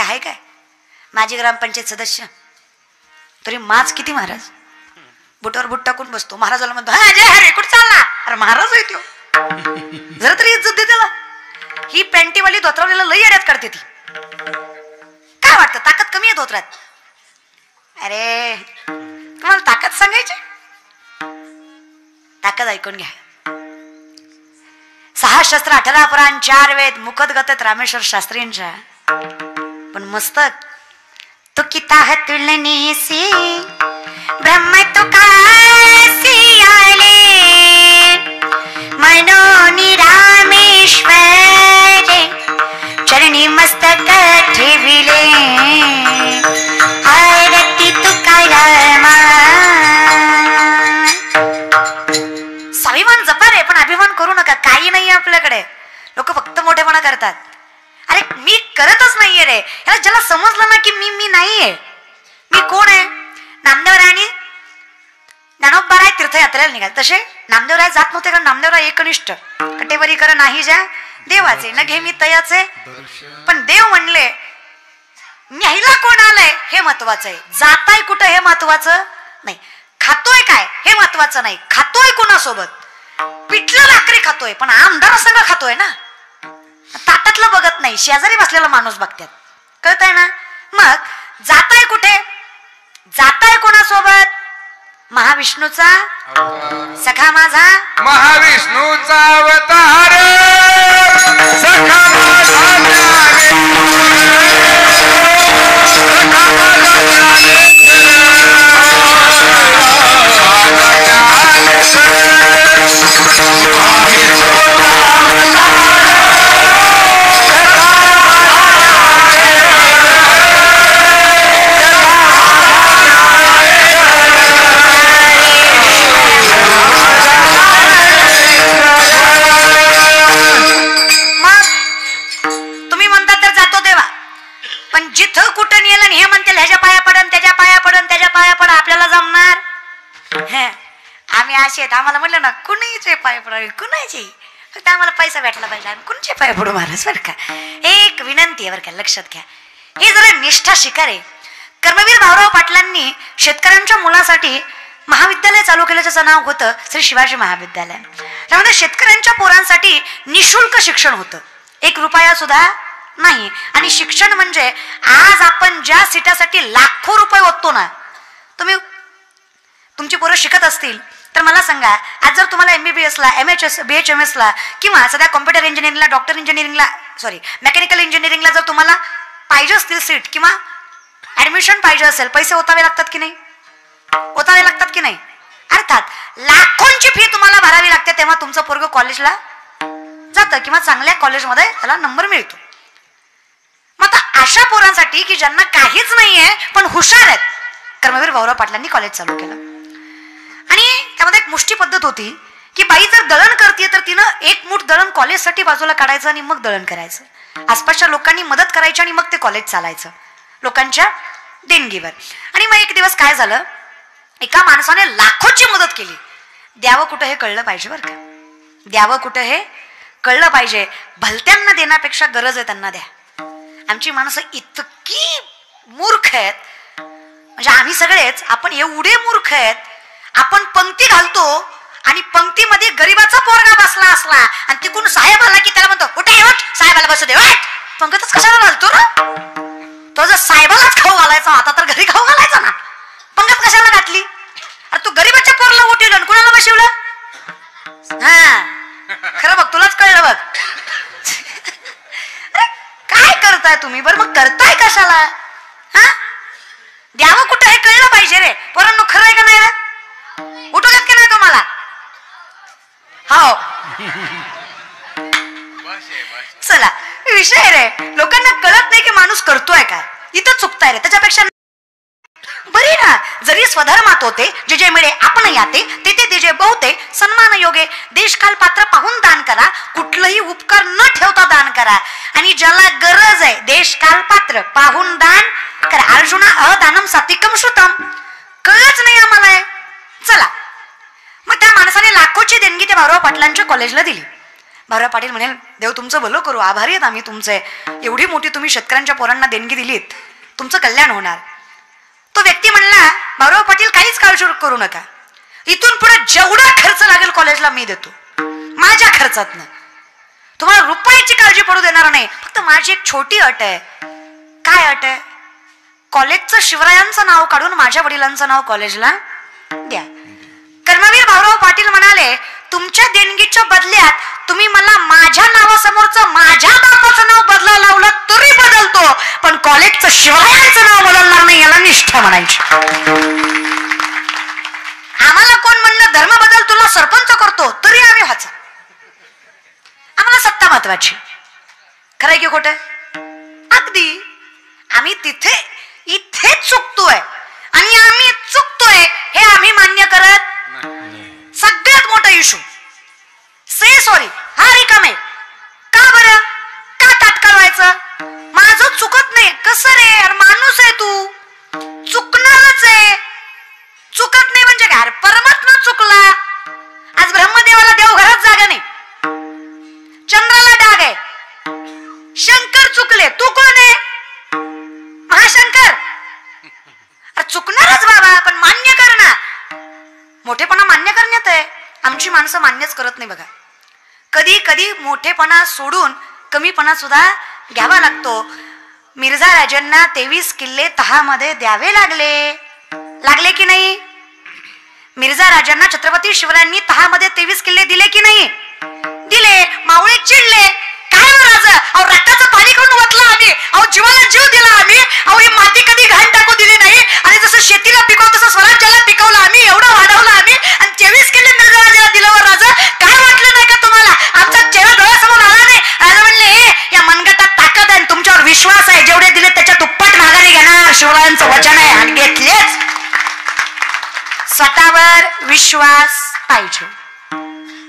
आहे काय? माझी ग्रामपंचायत सदस्य तरी माच किती महाराज, बुटावर बुट टाकून बसतो. महाराजाला म्हणतो हा जय हरे, कुठं चालला? अरे महाराज आहे तो, जरा तरी इज्जत दे त्याला. ही पॅन्टीवाली धोत्रावलेला लई अड्यात काढते ती. काय वाटतं ताकद कमी आहे धोत्रात? अरे तुम्हाला ताकद सांगायची, ताकद ऐकून घ्या. 6 शस्त्र 18 पुराण 4 वेद मुखद गतत रामेश्वर शास्त्रींच्या. पण मस्तक तो किता है तुलने से ब्रह्म तो कासी आले मनोनी रामेश्वर चरणी मस्तक ठेविले आरती तुकारामा. स्वाभिमान जपा रे, पण अभिमान करू नका. काही नाही आपल्याकडे. लोक फक्त मोठेपणा करतात. अरे मी करतच नाहीये रे. याला ज्याला समजलं ना की मी नाहीये, मी कोण आहे. नामदेवराय ज्ञानोबाराय तीर्थयात्रेला निघाले. तसे नामदेवराय जात नव्हते, कारण नामदेवराय एकनिष्ठ कटेवरी कर नाही ज्या देवाचे न घे मी तयाचे. पण देव म्हणले न्यायला कोण आलंय हे महत्वाचं आहे, जाताय कुठं हे महत्वाचं नाही. खातोय काय हे महत्वाचं नाही, खातोय कोणासोबत. पिठलं भाकरी खातोय पण आमदारासंग खातोय ना. ताटातलं बघत नाही, शेजारी बसलेला माणूस बघतात. कळतंय ना. मग जाताय कुठे, जाताय कोणासोबत. महाविष्णूचा सखा माझा, महाविष्णूचा अवतार सखा आम्हाला म्हणलं ना कुणाचे पाय पडावे, कुणाचे फक्त आम्हाला पैसा भेटला पाहिजे, आम्ही कुणाचे पाय पडू महाराज. बरं का, एक विनंती आहे बरं का, लक्षात घ्या. हे जरा निष्ठा शिकारे. कर्मवीर भाऊराव पाटलांनी शेतकऱ्यांच्या मुलासाठी महाविद्यालय चालू केलं, ज्याचं नाव होतं श्री शिवाजी महाविद्यालय. त्यामध्ये शेतकऱ्यांच्या पोरांसाठी निशुल्क शिक्षण होतं, 1 रुपया सुद्धा नाही. आणि शिक्षण म्हणजे आज आपण ज्या सीटासाठी लाखो रुपये ओततो ना, तुमची पोरं शिकत असतील तर मला सांगा, आज जर तुम्हाला MBBS ला MHS BHMS ला किंवा सध्या कॉम्प्युटर इंजिनिअरिंगला डॉक्टर इंजिनिअरिंगला मेकॅनिकल इंजिनिअरिंगला जर तुम्हाला पाहिजे असतील सीट किंवा ऍडमिशन पाहिजे असेल, पैसे ओतावे लागतात की नाही, ओतावे लागतात की नाही. अर्थात लाखोंची फी तुम्हाला भरावी लागते, तेव्हा तुमचं पोरग कॉलेजला जातं किंवा चांगल्या कॉलेजमध्ये त्याला नंबर मिळतो. मग आता अशा पोरांसाठी की ज्यांना काहीच नाहीये पण हुशार आहेत, कर्मवीर भाऊराव पाटलांनी कॉलेज चालू केलं. आणि त्यामध्ये एक मुष्टी पद्धत होती की बाई जर दळण करते तर तिनं 1 मूठ दळण कॉलेजसाठी बाजूला काढायचं आणि मग दळण करायचं. आसपासच्या लोकांनी मदत करायची आणि मग ते कॉलेज चालायचं लोकांच्या देणगीवर. आणि मग एक दिवस काय झालं, एका माणसाने लाखोची मदत केली. द्यावं कुठं हे कळलं पाहिजे बरं का, द्यावं कुठं हे कळलं पाहिजे. भलत्यांना देण्यापेक्षा गरज आहे त्यांना द्या. आमची माणसं इतकी मूर्ख आहेत, म्हणजे आम्ही सगळेच आपण एवढे मूर्ख आहेत. आपण पंक्ती घालतो आणि पंक्तीमध्ये गरीबाचा पोरगा बसला असला आणि तिकडून साहेब आला की त्याला म्हणतो उठे उठ, साहेबाला बसू दे. पंगतच कशाला घालतो ना, तो जर साहेबालाच खाऊ घालायचा होता तर घरी खाऊ घालायचा ना, पंगत कशाला घातली. अरे तू गरीबाच्या पोरला उठवलं आणि कुणाला बसवलं. हा खरं बघ, तुलाच कळलं बघ. काय करताय तुम्ही बरं, मग करताय कशाला. हा द्यावं कुठं हे कळलं पाहिजे रे पोरांनो. खरं आहे का नाही रे, उठू देत की नाही तुम्हाला. हो चला विषय रे, लोकांना कळत नाही की माणूस करतोय काय, इथं चुकताय रे. त्याच्यापेक्षा बरी ना, जरी स्वधर्मात होते जे जे मिळे आपण याते, ते ते जे बहुते सन्मान योगे. देशकाल पात्र पाहून दान करा, कुठलंही उपकार न ठेवता दान करा. आणि ज्याला गरज आहे देशकाल पात्र पाहून दान करा. अर्जुना अदानम सात्विकम श्रुतम. कळलंच नाही आम्हाला. चला मग त्या माणसाने लाखोची देणगी त्या भाऊराव पाटलांच्या कॉलेजला दिली. भाऊराव पाटील म्हणेल, देव तुमचं भलं करू, आभारी आहेत आम्ही तुमचे, एवढी मोठी तुम्ही शेतकऱ्यांच्या पोरांना देणगी दिलीत, तुमचं कल्याण होणार. तो व्यक्ती म्हणला, भाऊराव पाटील काहीच काळजी करू नका, इथून पुढे जेवढा खर्च लागेल कॉलेजला मी देतो, माझ्या खर्चातनं, तुम्हाला रुपयाची काळजी पडू देणार नाही. फक्त माझी एक छोटी अट आहे. काय अट आहे? कॉलेजचं शिवरायांचं नाव काढून माझ्या वडिलांचं नाव कॉलेजला द्या. कर्मवीर भाऊराव पाटील म्हणाले, तुमच्या देणगीच्या बदल्यात तुम्ही मला माझ्या नावासमोरचं माझ्या बापाचं नाव बदलायला लावलं तरी बदलतो, पण कॉलेजचं शिवरायांचं नाव बदलणार नाही, याला निष्ठा म्हणायची. आम्हाला कोण म्हणलं धर्म बदल तुला सरपंच करतो, तरी आम्ही व्हायचं. आम्हाला सत्ता महत्वाची. खरंय की खोटं? अगदी. आम्ही इथे चुकतोय आणि आम्ही चुकतोय हे आम्ही मान्य करत. सगळ्यात मोठा इशू से सॉरी हा रिकाम आहे. का बरं? का तात्काळ व्हायचं? माझं चुकत नाही. कसं रे यार, माणूस आहे तू, चुकणारच आहे. चुकत नाही म्हणजे काय? परमात्मा चुकला. आज ब्रह्मदेवाला देवघरात जागा नाही, चंद्राला डाग आहे. शंकर चुकले, तू कोण आहे? महाशंकर. चुकणारच बाबा, पण मान्य कर ना. मोठेपणा मान्य करण्यात आहे. आमची माणसं मान्यच करत नाही बघा. कधी कधी मोठेपणा सोडून कमीपणा सुद्धा घ्यावा लागतो. मिर्झा राजांना 23 किल्ले तहामध्ये द्यावे लागले की नाही? मिर्झा राजांना छत्रपती शिवरायांनी तहामध्ये 23 किल्ले दिले की नाही? दिले. मावळे चिडले, काय राजा, अहो रक्ताचं पाणी करून ओतलं आम्ही, अहो जीवाला जीव दिला आम्ही, अहो ही माती कधी घाण टाकू दिली नाही, आणि जसं शेतीला पिकवतो तसं स्वराज्याला पिकवलं आम्ही, एवढं वाढवलं आम्ही, आणि 23 किल्ले मिर्झा राजाला दिलं. राजा काय वाटलं नाही का तुम्हाला? आमचा चेहरा डोळ्यासमोर आला नाही? राजा म्हणले, या मनगटात ताकद आहे, तुमच्यावर विश्वास आहे, जेवढे दिले त्याच्या दुप्पट माघारी घेणार, शिवरायांचं वचन आहे, आणि घेतलेच. स्वतःवर विश्वास पाहिजे.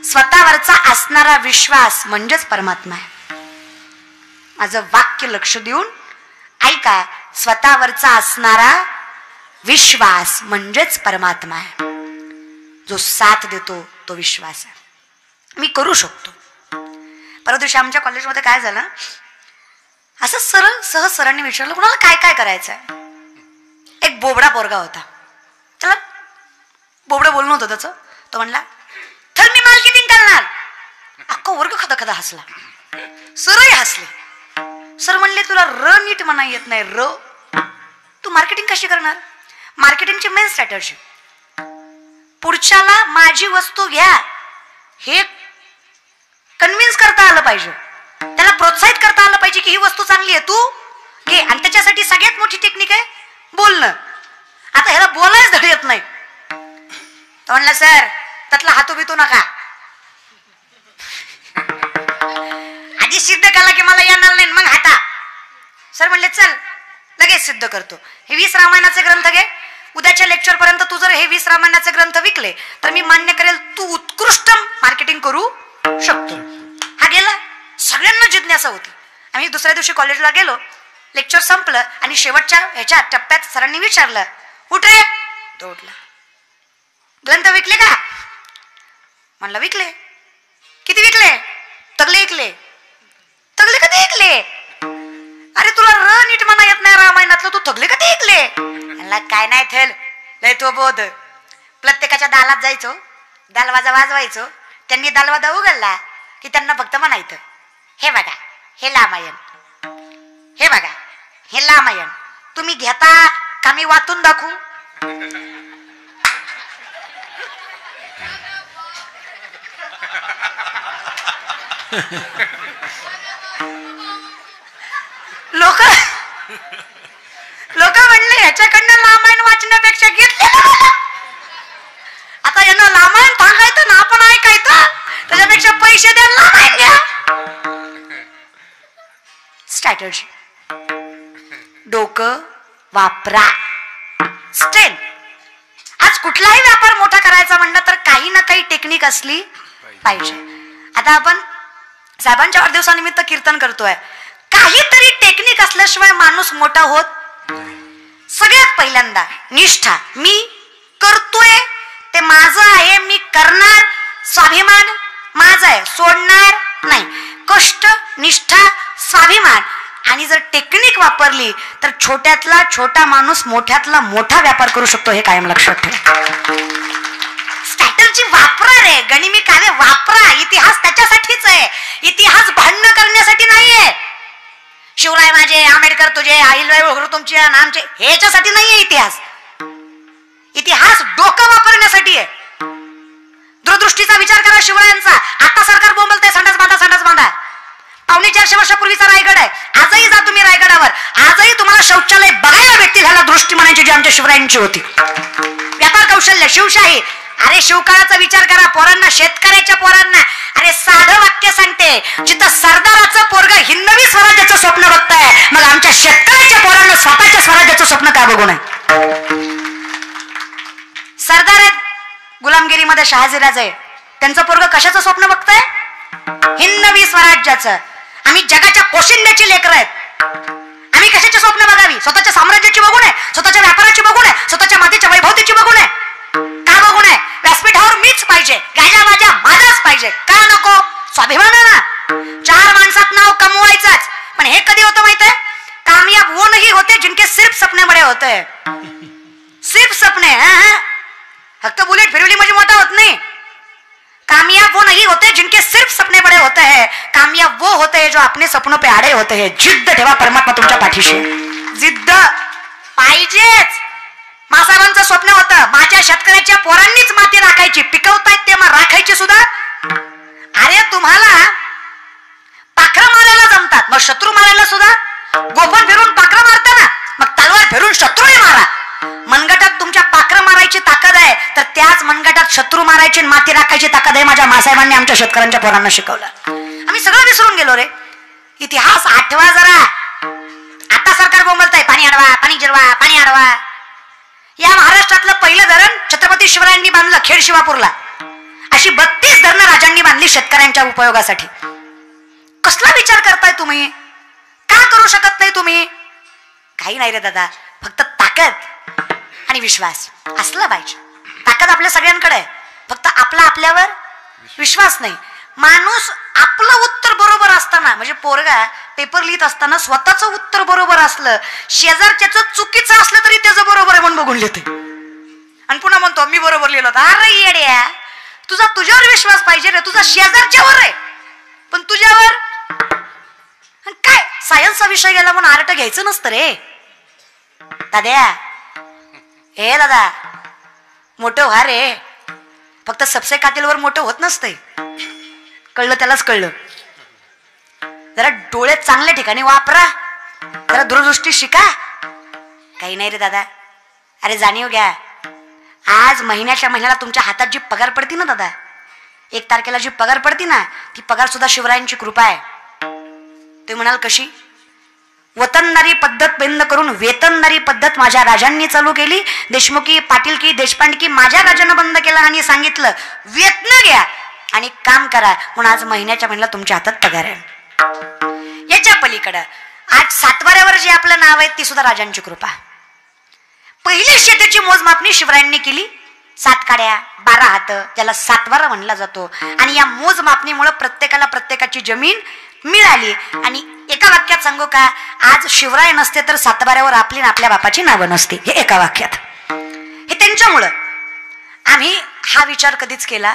स्वतःवरचा असणारा विश्वास म्हणजेच परमात्मा आहे. माझं वाक्य लक्ष देऊन ऐका. स्वतःवरचा असणारा विश्वास म्हणजेच परमात्मा आहे. जो साथ देतो तो विश्वास आहे. मी करू शकतो. परवा दिवशी आमच्या कॉलेजमध्ये काय झालं, असं सहज सरांनी विचारलं, कुणाला काय काय करायचंय? एक बोबडा पोरगा होता, त्याला बोबडं बोलणं होतं त्याचं. तो म्हणला, तर मी मार्केटिंग करणार. अख्खा वर्ग खदा हसला, सरही हसले. सर म्हणले, तुला र नीट म्हणा येत नाही, र तू मार्केटिंग कशी करणार? मार्केटिंगची मेन स्ट्रॅटेजी, पुढच्याला माझी वस्तू घ्या हे कन्व्हिन्स करता आलं पाहिजे, त्याला प्रोत्साहित करता आलं पाहिजे की ही वस्तू चांगली आहे, तू घे. आणि त्याच्यासाठी सगळ्यात मोठी टेक्निक आहे बोलणं. आता ह्याला बोलायच धड येत नाही. तो म्हणला, सर त्यातला हातू बितू नका, आधी सिद्ध केला की मला येणार नाही, मग हाता. सर म्हणले, चल लगेच सिद्ध करतो. हे 20 रामायणाचे ग्रंथ घे, उद्याच्या लेक्चर पर्यंत तू जर हे 20 रामायणाचे ग्रंथ विकले तर मी मान्य करेल तू उत्कृष्ट मार्केटिंग करू शकतो. हा गेला. सगळ्यांना जिज्ञासा होती. आम्ही दुसऱ्या दिवशी कॉलेजला गेलो, लेक्चर संपलं आणि शेवटच्या ह्याच्या टप्प्यात सरांनी विचारलं, उठ रे. तो उठला. ग्रंथ विकले का? म्हणलं विकले. किती विकले? तगले विकले. तगले कधी विकले? अरे तुला र नीट म्हणा येत नाही रामायणातलं, तू तगले कधी विकले? म्हणला काय नाही थेल लय तो बोध. प्रत्येकाच्या दालात जायचो, दालवाजा वाजवायचो. त्यांनी दालवाजा उघडला की त्यांना फक्त म्हणायचं, हे बघा हे रामायण, हे बघा हे रामायण, तुम्ही घेता का मी वाचून दाखवू? लोक म्हणले, ह्याच्याकडनं रामायण वाचण्यापेक्षा घेतले. आता यांना रामायण सांगायचं ना आपण ऐकायचं, त्याच्यापेक्षा पैसे द्या, रामायण घ्या. स्ट्रॅटेजी, डोकं वापरा. स्ट्रेन. आज कुठलाही व्यापार मोठा करायचा म्हणलं तर काही ना काही टेक्निक असली पाहिजे. आता आपण साहेबांच्या वाढदिवसानिमित्त कीर्तन करतोय, काहीतरी टेक्निक असल्याशिवाय माणूस मोठा होत. सगळ्यात पहिल्यांदा निष्ठा. मी करतोय ते माझं आहे, मी करणार, स्वाभिमान माझा आहे, सोडणार नाही. कष्ट, निष्ठा, स्वाभिमान आणि जर टेक्निक वापरली तर छोट्यातला छोटा माणूस मोठ्यातला मोठा व्यापार करू शकतो. हे कायम लक्षात ठेवा. स्ट्रॅटेजी वापरा रे, गनिमी काव्य वापरा. इतिहास त्याच्यासाठीच आहे. इतिहास भांडण करण्यासाठी नाहीये. शिवराय माझे, आंबेडकर तुझे, अहिल्याबाई होळकर तुमचे, आमचे, ह्याच्यासाठी नाहीये इतिहास. इतिहास डोकं वापरण्यासाठी आहे. दूरदृष्टीचा विचार करा शिवरायांचा. आता सरकार बोंबलतंय संडास बांधा, संडास बांधा. 450 वर्षापूर्वीचा रायगड आहे. आजही जा तुम्ही रायगडावर, आजही तुम्हाला शौचालय बघायला भेटतील. ह्याला दृष्टी म्हणायची जी आमच्या शिवरायांची होती. व्यापार कौशल्य, शिवशाही. अरे शिवकाळाचा विचार करा. पोरांना, शेतकऱ्याच्या पोरांना, अरे साधं वाक्य सांगते. जिथं सरदाराचं पोरग हिंदवी स्वराज्याचं स्वप्न बघताय, मग आमच्या शेतकऱ्याच्या पोरांना स्वतःच्या स्वराज्याचं स्वप्न का बघू नये? सरदार आहेत गुलामगिरीमध्ये शहाजीराजे, त्यांचं पोरग कशाचं स्वप्न बघताय? हिंदवी स्वराज्याचं. आम्ही जगाच्या पोशिंद्याची लेकरं आहेत. आम्ही कशाचे स्वप्न बघावी? स्वतःच्या साम्राज्याची बघू नये, स्वतःच्या व्यापाराची बघू नये, स्वतःच्या मातीच्या वैभवतेची बघू नये. का बघू नये? व्यासपीठावर मीच पाहिजे, गाजा माझ्या माझाच पाहिजे. का नको? स्वाभिमान आहे ना. 4 माणसात नाव कमवायचंच. पण हे कधी होतं माहितीये? कामयाब वो नहीं होते जिनके सिर्फ सपने बडे होते. सिर्फ सपने. फक्त बुलेट फिरवली म्हणजे मोठा होत नाही. कामयाब वो नहीं होते जिनके सिर्फ सपने बड़े होते हैं. कामयाब वो होते हैं जो अपने सपनों पे आड़े होते हैं. जिद्द ठेवा, परमात्मा तुमच्या पाठीशी. जिद्द पाहिजेच. मासाहेबांचं स्वप्न होतं माझ्या शेतकऱ्याच्या पोरांनीच माती राखायची. पिकवतायत ते मग राखायची सुद्धा. अरे तुम्हाला पाखरं मारायला जमतात, मग शत्रू मारायला सुद्धा. गोफण फिरून पाखरं मारता ना, मग तलवार फिरून शत्रूही मारा. मनगटात तुमच्या पाखरं मारायची ताकद आहे, तर त्याच मनगटात शत्रू मारायची, माती राखायची ताकद आहे. माझ्या मासाहेबांनी आमच्या शेतकऱ्यांच्या पोरांना शिकवलं. आम्ही सगळं विसरून गेलो रे. इतिहास आठवा जरा. आता सरकार बोंबलतंय पाणी अडवा, पाणी जिरवा, पाणी अडवा. या महाराष्ट्रातलं पहिलं धरण छत्रपती शिवरायांनी बांधलं खेड शिवापूरला. अशी 32 धरणं राजांनी बांधली शेतकऱ्यांच्या उपयोगासाठी. कसला विचार करताय तुम्ही? का करू शकत नाही तुम्ही? काही नाही रे दादा, फक्त ताकद आणि विश्वास असला पाहिजे. ताकद आपल्या सगळ्यांकडे आहे, फक्त आपला आपल्यावर विश्वास नाही. माणूस आपलं उत्तर बरोबर असताना, म्हणजे पोरगा पेपर लिहित असताना स्वतःचं उत्तर बरोबर असलं, शेजारच्याचं चुकीचं असलं तरी त्याचं बरोबर आहे म्हणून बघून लिहिते. आणि पुन्हा म्हणतो मी बरोबर लिहिलं होतं. अरे येड्या, तुझा तुझ्यावर विश्वास पाहिजे रे. तुझा शेजारच्यावर आहे, पण तुझ्यावर काय? सायन्सचा विषय गेला म्हणून आर्ट घ्यायचं नसतं रे दाद्या. हे दादा, मोठं व्हा रे. फक्त सबसे कातिलवर मोठं होत नसतंय. कळलं त्यालाच कळलं. जरा डोळे चांगल्या ठिकाणी वापरा, जरा दूरदृष्टी शिका. काही नाही रे दादा. अरे जाणीव घ्या. आज महिन्याच्या महिन्याला तुमच्या हातात जी पगार पडती ना दादा, 1 तारखेला जी पगार पडती ना, ती पगार सुद्धा शिवरायांची कृपा आहे. तुम्ही म्हणाल कशी? वतनदारी पद्धत बंद करून वेतनदारी पद्धत माझ्या राजांनी चालू केली. देशमुखी, पाटीलकी, देशपांडकी माझ्या राजानं बंद केलं आणि सांगितलं वेतन घ्या आणि काम करा. म्हणून आज महिन्याच्या महिन्याला तुमच्या हातात पगार आहे. याच्या पलीकडं आज 7 वाऱ्यावर जे आपलं नाव आहे ती सुद्धा राजांची कृपा. पहिली शेतीची मोजमापणी शिवरायांनी केली. 7 काड्या 12 हात, ज्याला 7 वारा म्हणला जातो. आणि या मोजमापणीमुळे प्रत्येकाला प्रत्येकाची जमीन मिळाली. आणि एका वाक्यात सांगू का, आज शिवराय नसते तर 7 वाऱ्यावर आपली आपल्या बापाची नावं नसती. हे एका वाक्यात. हे त्यांच्यामुळं. आम्ही हा विचार कधीच केला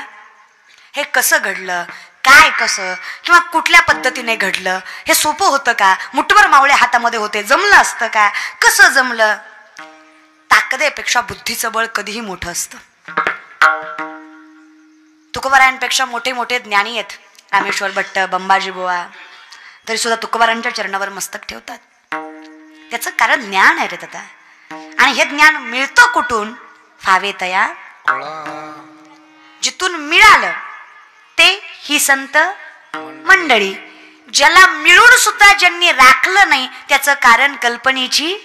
हे कसं घडलं, काय कसं, किंवा कुठल्या पद्धतीने घडलं, हे सोपं होतं का? मुठभर मावळे हातामध्ये होते, जमलं असतं का? कसं जमलं? ताकदेपेक्षा बुद्धीचं बळ कधीही मोठं असतं. तुकोबारायांपेक्षा मोठे मोठे ज्ञानी आहेत, रामेश्वर भट्ट, बंबाजी बुवा, तरी सुद्धा तुकोबारांच्या चरणावर मस्तक ठेवतात. त्याचं कारण ज्ञान आहे रे दादा. आणि हे ज्ञान मिळतं कुठून? फावे तया जिथून मिळालं ते ही संत मंडळी. ज्याला मिळून सुद्धा ज्यांनी राखलं नाही त्याचं कारण कल्पनेची